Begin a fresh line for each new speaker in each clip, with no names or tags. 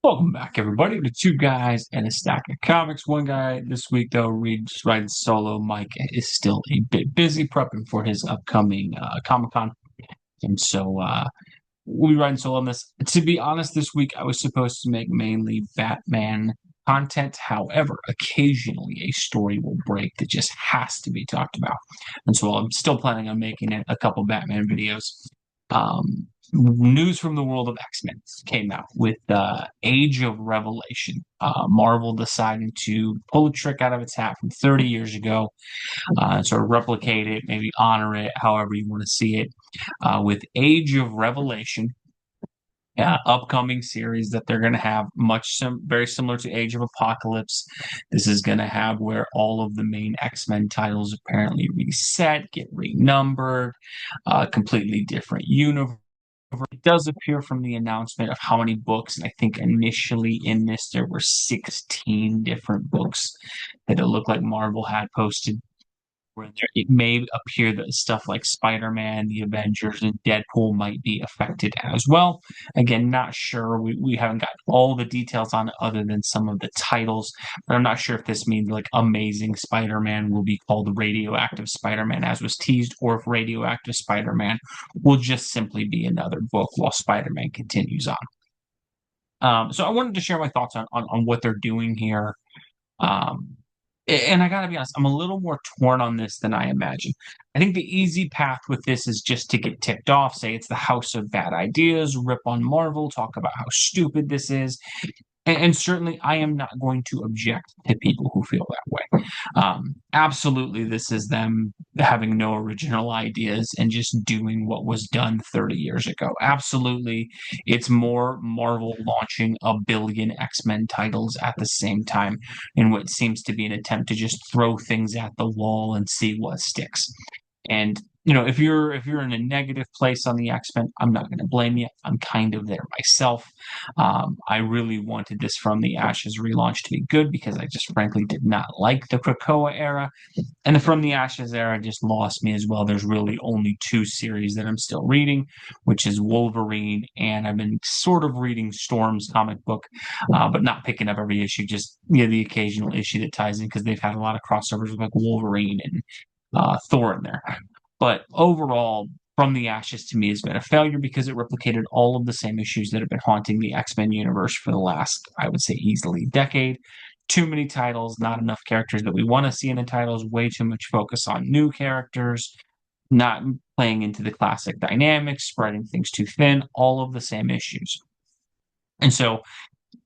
Welcome back, everybody, to Two Guys and a Stack of Comics. One guy this week, though, Reed's riding solo. Mike is still a bit busy prepping for his upcoming Comic Con. And so we'll be riding solo on this. To be honest, this week I was supposed to make mainly Batman content. However, occasionally a story will break that just has to be talked about. And so I'm still planning on making a couple Batman videos. News from the world of X-Men came out with Age of Revelation. Marvel decided to pull a trick out of its hat from 30 years ago, sort of replicate it, maybe honor it, however you want to see it, with Age of Revelation. Upcoming series that they're going to have very similar to Age of Apocalypse. This is going to have where all of the main X-Men titles apparently reset, get renumbered, completely different universe. It does appear from the announcement of how many books, and I think initially in this there were 16 different books that it looked like Marvel had posted. Where it may appear that stuff like Spider-Man, the Avengers, and Deadpool might be affected as well. Again, not sure. We haven't got all the details on it other than some of the titles, but I'm not sure if this means like Amazing Spider-Man will be called Radioactive Spider-Man as was teased, or if Radioactive Spider-Man will just simply be another book while Spider-Man continues on. So I wanted to share my thoughts on what they're doing here. Um, and I gotta be honest, I'm a little more torn on this than I imagine. I think the easy path with this is just to get ticked off, say it's the house of bad ideas, rip on Marvel, talk about how stupid this is. And certainly, I am not going to object to people who feel that way. Absolutely, this is them having no original ideas and just doing what was done 30 years ago. Absolutely, it's more Marvel launching a billion X-Men titles at the same time in what seems to be an attempt to just throw things at the wall and see what sticks. And if you're in a negative place on the X-Men, I'm not going to blame you. I'm kind of there myself. I really wanted this From the Ashes relaunch to be good because I just frankly did not like the Krakoa era. And the From the Ashes era just lost me as well. There's really only two series that I'm still reading, which is Wolverine, and I've been sort of reading Storm's comic book, but not picking up every issue, just the occasional issue that ties in because they've had a lot of crossovers with like Wolverine and Thor in there. But overall, From the Ashes to me has been a failure because it replicated all of the same issues that have been haunting the X-Men universe for the last, I would say, easily decade. Too many titles, not enough characters that we want to see in the titles, way too much focus on new characters, not playing into the classic dynamics, spreading things too thin, all of the same issues. And so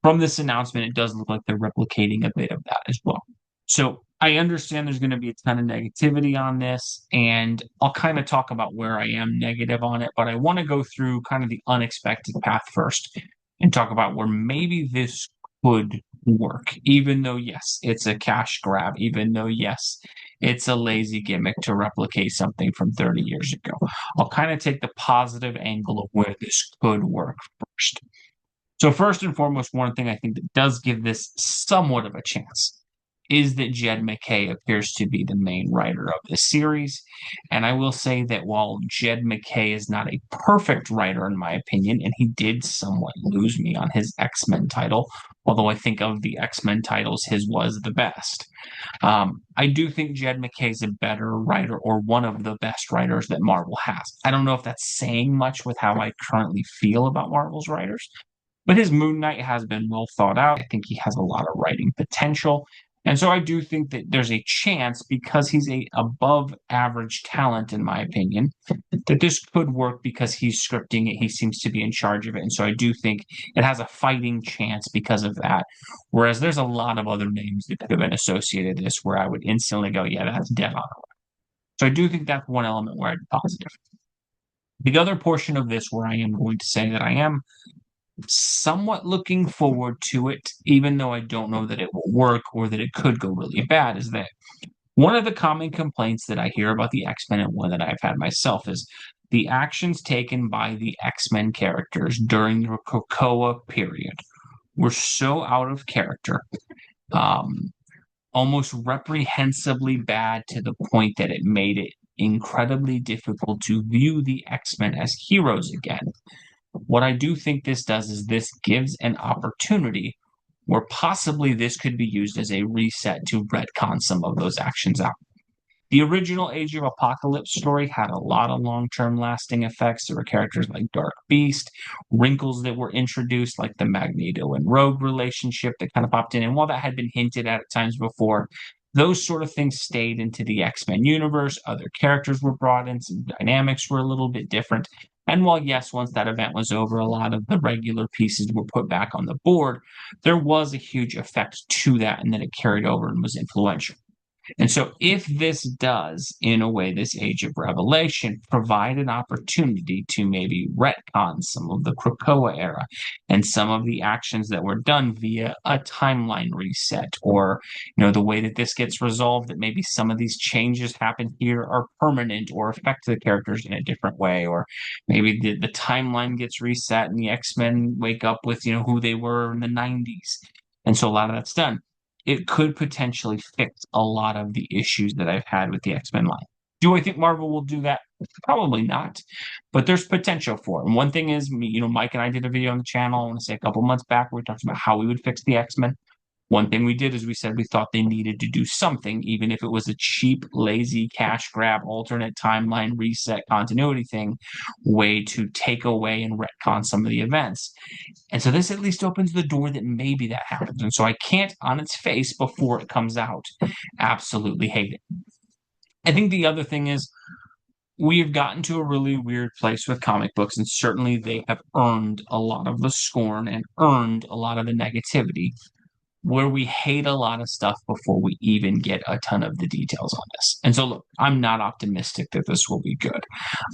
from this announcement, it does look like they're replicating a bit of that as well. So I understand there's going to be a ton of negativity on this, and I'll kind of talk about where I am negative on it, but I want to go through kind of the unexpected path first and talk about where maybe this could work, even though, yes, it's a cash grab, even though, yes, it's a lazy gimmick to replicate something from 30 years ago. I'll kind of take the positive angle of where this could work first. So first and foremost, one thing I think that does give this somewhat of a chance is that Jed MacKay appears to be the main writer of the series. And I will say that while Jed MacKay is not a perfect writer, in my opinion, and he did somewhat lose me on his X-Men title, although I think of the X-Men titles, his was the best. I do think Jed MacKay is a better writer or one of the best writers that Marvel has. I don't know if that's saying much with how I currently feel about Marvel's writers, but his Moon Knight has been well thought out. I think he has a lot of writing potential. And so I do think that there's a chance, because he's a above average talent, in my opinion, that this could work because he's scripting it. He seems to be in charge of it. And so I do think it has a fighting chance because of that. Whereas there's a lot of other names that could have been associated with this where I would instantly go, yeah, that's dead on. So I do think that's one element where I'd be positive. The other portion of this where I am going to say that I am somewhat looking forward to it, even though I don't know that it will work or that it could go really bad, is that one of the common complaints that I hear about the X-Men, and one that I've had myself, is the actions taken by the X-Men characters during the Krakoa period were so out of character, um, almost reprehensibly bad, to the point that it made it incredibly difficult to view the X-Men as heroes again. What I do think this does is this gives an opportunity where possibly this could be used as a reset to retcon some of those actions out. The original Age of Apocalypse story had a lot of long-term lasting effects. There were characters like Dark Beast, wrinkles that were introduced, like the Magneto and Rogue relationship that kind of popped in. And while that had been hinted at times before, those sort of things stayed into the X-Men universe. Other characters were brought in, some dynamics were a little bit different. And while, yes, once that event was over, a lot of the regular pieces were put back on the board, there was a huge effect to that, and then it carried over and was influential. And so, if this does, in a way, this Age of Revelation, provide an opportunity to maybe retcon some of the Krakoa era and some of the actions that were done via a timeline reset, or the way that this gets resolved, that maybe some of these changes happen here are permanent or affect the characters in a different way, or maybe the timeline gets reset and the X-Men wake up with who they were in the 90s. And so a lot of that's done, it could potentially fix a lot of the issues that I've had with the X-Men line. Do I think Marvel will do that? Probably not, but there's potential for it. And one thing is, Mike and I did a video on the channel, I want to say a couple months back, where we talked about how we would fix the X-Men. One thing we did is we said we thought they needed to do something, even if it was a cheap, lazy cash grab, alternate timeline reset continuity thing, way to take away and retcon some of the events. And so this at least opens the door that maybe that happens. And so I can't, on its face, before it comes out, absolutely hate it. I think the other thing is, we have gotten to a really weird place with comic books, and certainly they have earned a lot of the scorn and earned a lot of the negativity, where we hate a lot of stuff before we even get a ton of the details on this. And so, look, I'm not optimistic that this will be good.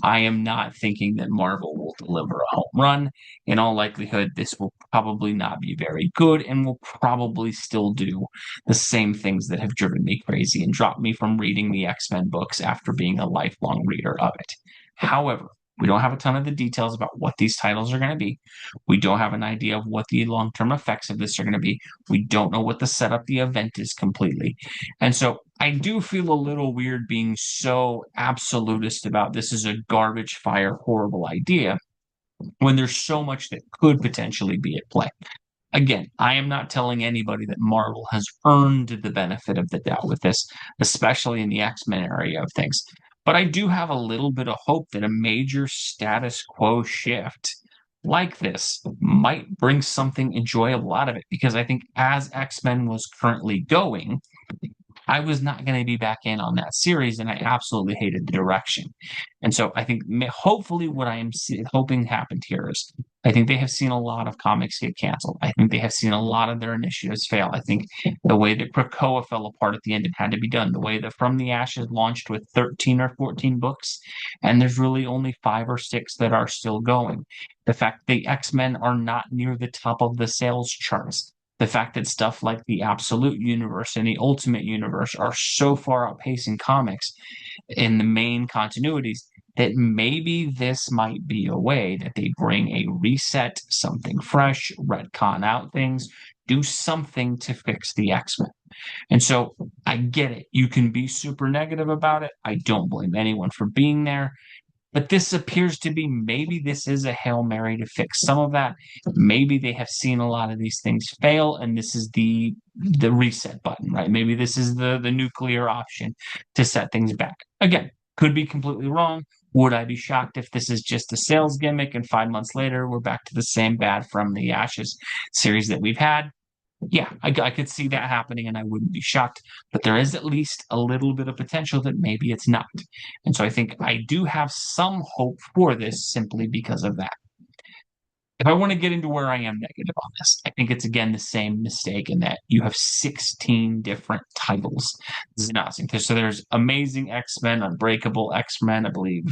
I am not thinking that Marvel will deliver a home run. In all likelihood, this will probably not be very good and will probably still do the same things that have driven me crazy and dropped me from reading the X-Men books after being a lifelong reader of it. However, we don't have a ton of the details about what these titles are going to be. We don't have an idea of what the long-term effects of this are going to be. We don't know what the setup the event is completely. And so I do feel a little weird being so absolutist about this is a garbage fire, horrible idea, when there's so much that could potentially be at play. Again, I am not telling anybody that Marvel has earned the benefit of the doubt with this, especially in the X-Men area of things. But I do have a little bit of hope that a major status quo shift like this might bring something enjoyable out of it. Because I think as X-Men was currently going, I was not going to be back in on that series, and I absolutely hated the direction. And so I think hopefully what I am hoping happened here is, I think they have seen a lot of comics get canceled. I think they have seen a lot of their initiatives fail. I think the way that Krakoa fell apart at the end, it had to be done. The way that From the Ashes launched with 13 or 14 books, and there's really only 5 or 6 that are still going. The fact the X-Men are not near the top of the sales charts, the fact that stuff like the Absolute Universe and the Ultimate Universe are so far outpacing comics in the main continuities, that maybe this might be a way that they bring a reset, something fresh, retcon out things, do something to fix the X-Men. And so I get it. You can be super negative about it. I don't blame anyone for being there. But this appears to be, maybe this is a Hail Mary to fix some of that. Maybe they have seen a lot of these things fail, and this is the reset button, right? Maybe this is the nuclear option to set things back. Again, could be completely wrong. Would I be shocked if this is just a sales gimmick and 5 months later we're back to the same bad From the Ashes series that we've had? Yeah, I could see that happening and I wouldn't be shocked, but there is at least a little bit of potential that maybe it's not. And so I think I do have some hope for this simply because of that. If I want to get into where I am negative on this, I think it's again the same mistake in that you have 16 different titles. This is announcing. So there's Amazing X-Men, Unbreakable X-Men, I believe,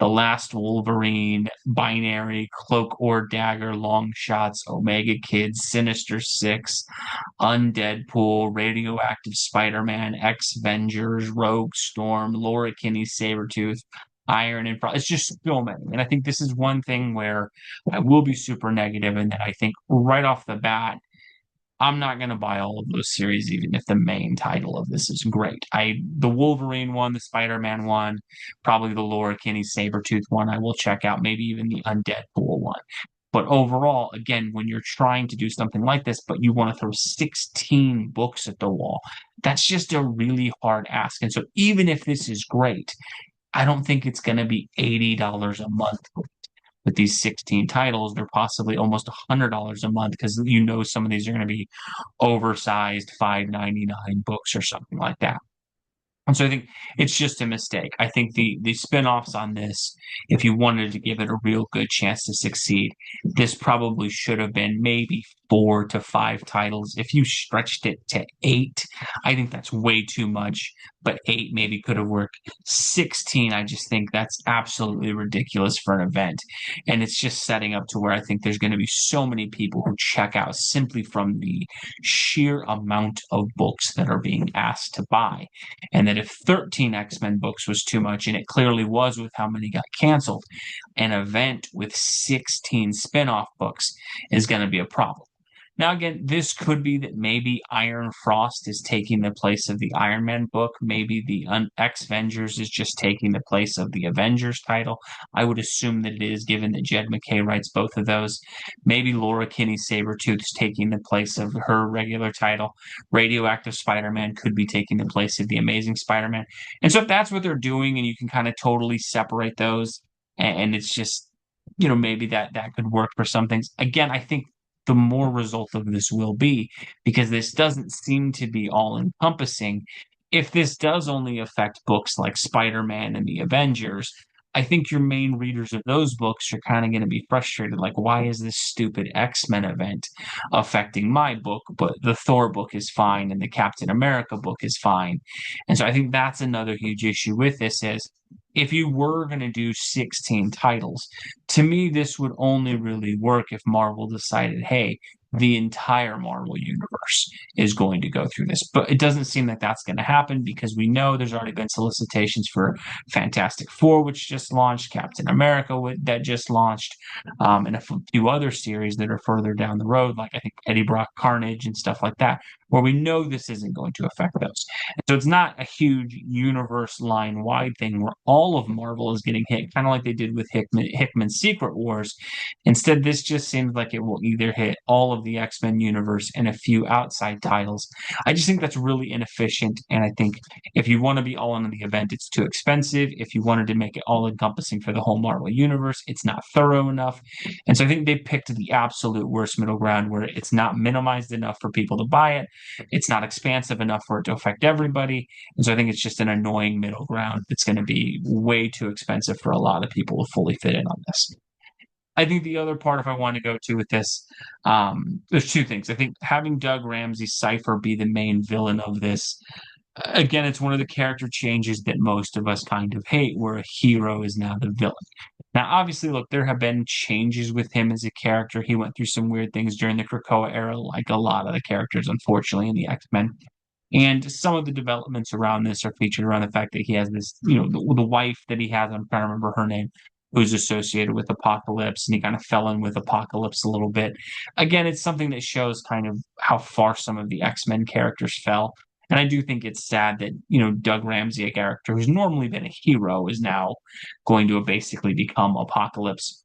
The Last Wolverine, Binary, Cloak or Dagger, Long Shots, Omega Kids, Sinister Six, Undeadpool, Radioactive Spider-Man, X-Vengers, Rogue Storm, Laura Kinney, Sabretooth, Iron and Frost. It's just so many. And I think this is one thing where I will be super negative, and that I think right off the bat, I'm not going to buy all of those series, even if the main title of this is great. The Wolverine one, the Spider-Man one, probably the Laura Kinney Sabretooth one, I will check out, maybe even the Undeadpool one. But overall, again, when you're trying to do something like this, but you want to throw 16 books at the wall, that's just a really hard ask. And so even if this is great, I don't think it's going to be $80 a month with these 16 titles. They're possibly almost $100 a month because some of these are going to be oversized 5.99 books or something like that. And so I think it's just a mistake. I think the spin-offs on this, if you wanted to give it a real good chance to succeed, this probably should have been maybe 4 to 5 titles. If you stretched it to 8, I think that's way too much, but 8 maybe could have worked. 16, I just think that's absolutely ridiculous for an event. And it's just setting up to where I think there's going to be so many people who check out simply from the sheer amount of books that are being asked to buy. And that if 13 X-Men books was too much, and it clearly was with how many got canceled, an event with 16 spin-off books is going to be a problem. Now, again, this could be that maybe Iron Frost is taking the place of the Iron Man book. Maybe the X-Vengers is just taking the place of the Avengers title. I would assume that it is, given that Jed MacKay writes both of those. Maybe Laura Kinney Sabretooth is taking the place of her regular title. Radioactive Spider-Man could be taking the place of the Amazing Spider-Man. And so if that's what they're doing, and you can kind of totally separate those, and it's just, maybe that could work for some things. Again, I think the more result of this will be, because this doesn't seem to be all encompassing. If this does only affect books like Spider-Man and the Avengers, I think your main readers of those books are kind of going to be frustrated. Like, why is this stupid X-Men event affecting my book, but the Thor book is fine and the Captain America book is fine? And so I think that's another huge issue with this is if you were going to do 16 titles, to me, this would only really work if Marvel decided, hey, the entire Marvel universe is going to go through this. But it doesn't seem like that's going to happen because we know there's already been solicitations for Fantastic Four, which just launched, Captain America that just launched, and a few other series that are further down the road, like I think Eddie Brock Carnage and stuff like that, where we know this isn't going to affect those. And so it's not a huge universe line wide thing where all of Marvel is getting hit, kind of like they did with Hickman's Secret Wars. Instead, this just seems like it will either hit all of the X-Men universe and a few outside titles. I just think that's really inefficient. And I think if you want to be all in on the event, it's too expensive. If you wanted to make it all encompassing for the whole Marvel universe, it's not thorough enough. And so I think they picked the absolute worst middle ground where it's not minimized enough for people to buy it. It's not expansive enough for it to affect everybody. And so I think it's just an annoying middle ground that's going to be way too expensive for a lot of people to fully fit in on this. I think the other part, if I want to go to with this, there's two things. I think having Doug Ramsey Cypher be the main villain of this, again, it's one of the character changes that most of us kind of hate, where a hero is now the villain. Now, obviously, look, there have been changes with him as a character. He went through some weird things during the Krakoa era, like a lot of the characters, unfortunately, in the X-Men. And some of the developments around this are featured around the fact that he has this, the wife that he has, I'm trying to remember her name, who's associated with Apocalypse, and he kind of fell in with Apocalypse a little bit. Again, it's something that shows kind of how far some of the X-Men characters fell. And I do think it's sad that, Doug Ramsey, a character who's normally been a hero, is now going to basically become Apocalypse.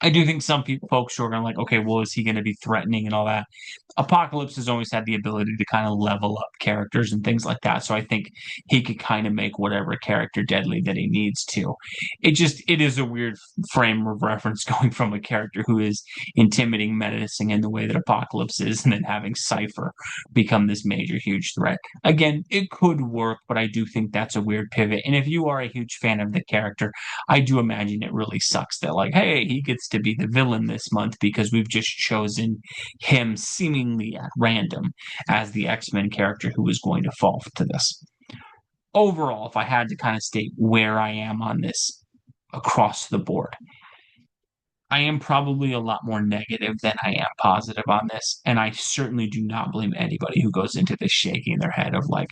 I do think some folks are going like, okay, well, is he going to be threatening and all that? Apocalypse has always had the ability to kind of level up characters and things like that. So I think he could kind of make whatever character deadly that he needs to. It is a weird frame of reference going from a character who is intimidating, menacing in the way that Apocalypse is, and then having Cypher become this major, huge threat. Again, it could work, but I do think that's a weird pivot. And if you are a huge fan of the character, I do imagine it really sucks that, like, hey, he gets to be the villain this month because we've just chosen him seemingly at random as the X-Men character who is going to fall to this. Overall, if I had to kind of state where I am on this across the board, I am probably a lot more negative than I am positive on this. And I certainly do not blame anybody who goes into this shaking their head of like,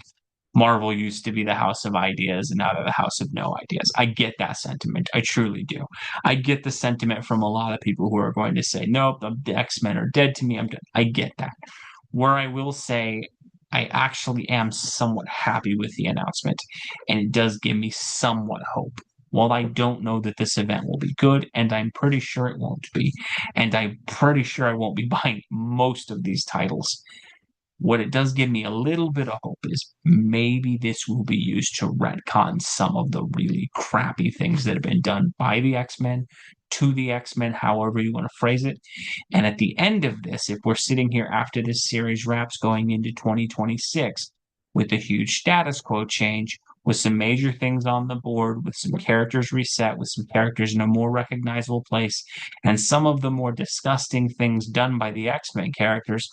Marvel used to be the house of ideas and now they're the house of no ideas. I get that sentiment. I truly do. I get the sentiment from a lot of people who are going to say, nope, the X-Men are dead to me. I get that. Where I will say I actually am somewhat happy with the announcement, and it does give me somewhat hope. While I don't know that this event will be good, and I'm pretty sure it won't be, and I'm pretty sure I won't be buying most of these titles, what it does give me a little bit of hope is maybe this will be used to retcon some of the really crappy things that have been done by the X-Men to the X-Men, however you want to phrase it. And at the end of this, if we're sitting here after this series wraps going into 2026 with a huge status quo change, with some major things on the board, with some characters reset, with some characters in a more recognizable place, and some of the more disgusting things done by the X-Men characters,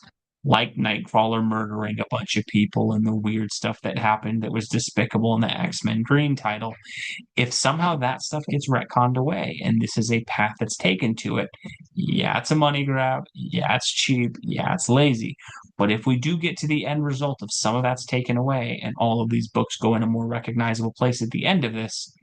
like Nightcrawler murdering a bunch of people and the weird stuff that happened that was despicable in the X-Men Green title. If somehow that stuff gets retconned away and this is a path that's taken to it, yeah, it's a money grab. Yeah, it's cheap. Yeah, it's lazy. But if we do get to the end result of some of that's taken away and all of these books go in a more recognizable place at the end of this,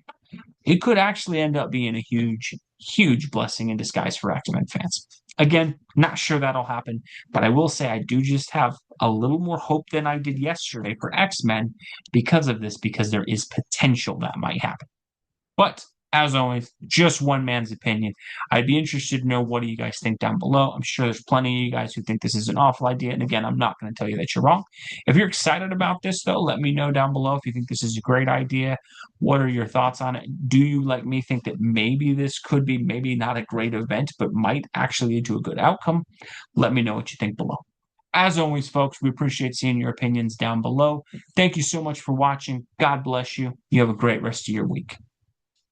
it could actually end up being a huge, huge blessing in disguise for X-Men fans. Again, not sure that'll happen, but I will say I do just have a little more hope than I did yesterday for X-Men because of this, because there is potential that might happen. But as always, just one man's opinion. I'd be interested to know what do you guys think down below. I'm sure there's plenty of you guys who think this is an awful idea. And again, I'm not going to tell you that you're wrong. If you're excited about this, though, let me know down below if you think this is a great idea. What are your thoughts on it? Do you, like me, think that maybe this could be maybe not a great event, but might actually lead to a good outcome? Let me know what you think below. As always, folks, we appreciate seeing your opinions down below. Thank you so much for watching. God bless you. You have a great rest of your week.